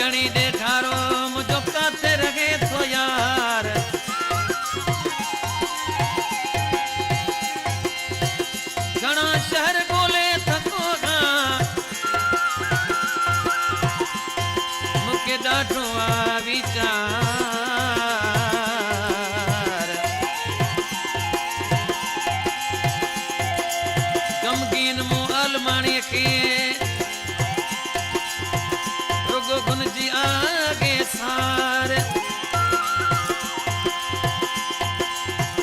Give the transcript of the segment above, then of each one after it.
घणी दे ठारो मुझो काथे रहे थो यार घणा शहर गोले थको मुखे ॾाढो आ वीचार गमगीन मूं अलमाणीअ खे रुगो गुन जी आगे सार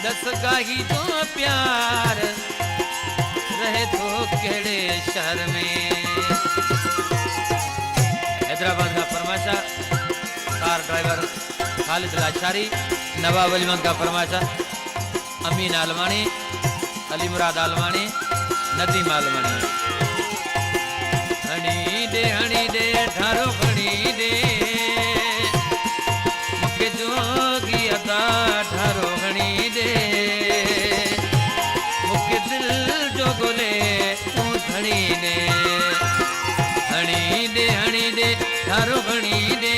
दस गाही जो प्यार रहे तो केड़े शहर में हैदराबाद का फरमाइशा कार ड्राइवर खालिद लाशारी नवाब अलीमत का फरमाइशा अमीन आलमानी अली मुराद आलमानी नदीम आलमानी हणी दे ठारो हणी दे मुखे जोगी अदा ठारो हणी दे मुखे दिल जो गोले तू धणी दे हणी दे ठारो हणी दे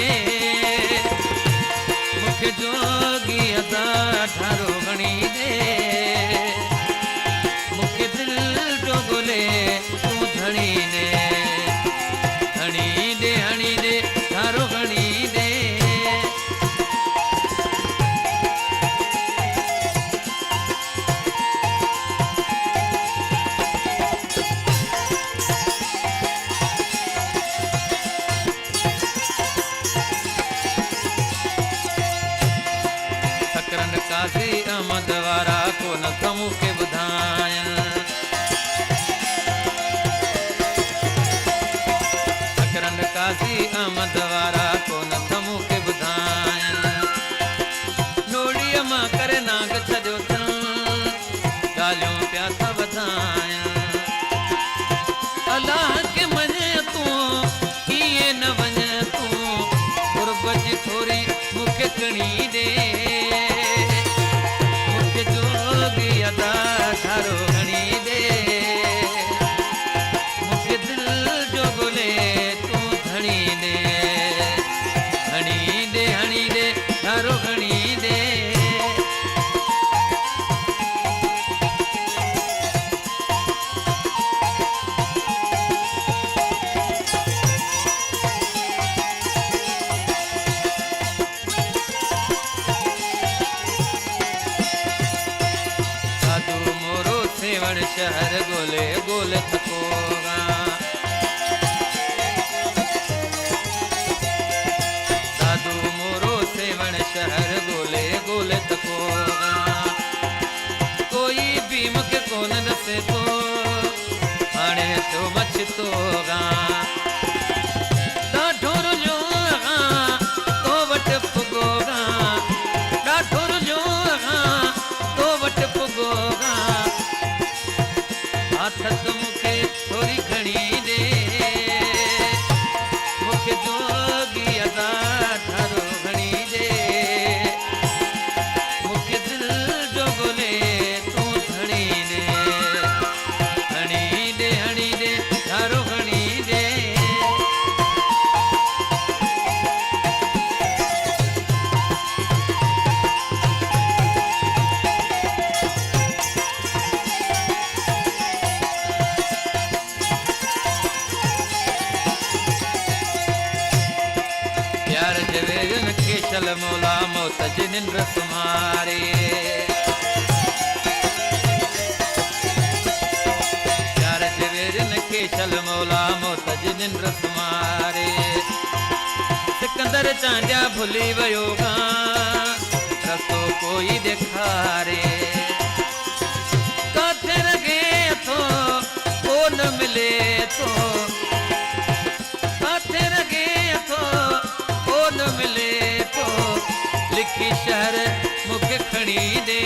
मुखे जोगी अदा ठारो हणी दे मुखे दिल जो गोले तू धणी दे हणी दे ठारो हणी दे सकरन काज़ी अहमद वारा को न कमू के बुधायन काज़ी अहमद वारा को न थमू के बुधायन नोड़ीअ मां करे नाग छॾियो अथनि ॻाल्हियूं पिया था वधायन अलाह के मञे तूं कीअं न वञे तूं गुरब जी थोरी मूंखे खणी ॾे मूंखे जोगी अदा ठारो खणी ॾे मूंखे दिल जो गोले हणी दे ठारो हणी दे साधु मोरो सेवण शहर गोले गोले थकोगा शहर गोले गोले तकोगा कोई भी मुझे कौन दसे तो हाणे तो मचतोगा ॾाढो रुलियो तो वट पुगोगा ॾाढो रुलियो तो वट पुगोगा हाथ तो मुखे थोरी खणी दे मुखे जोगी अदा ठारो खणी दे केशल मौला मोतजिन रसमारे प्यार जवेरन केशल मौला मोतजिन रसमारे सिकंदर चांडिया भुली वयोगा रस्तो कोई दिखारे काथे रगे तो को न मिले तो काथे रगे तो को न मिले लिखी शहर मुखे खणी दे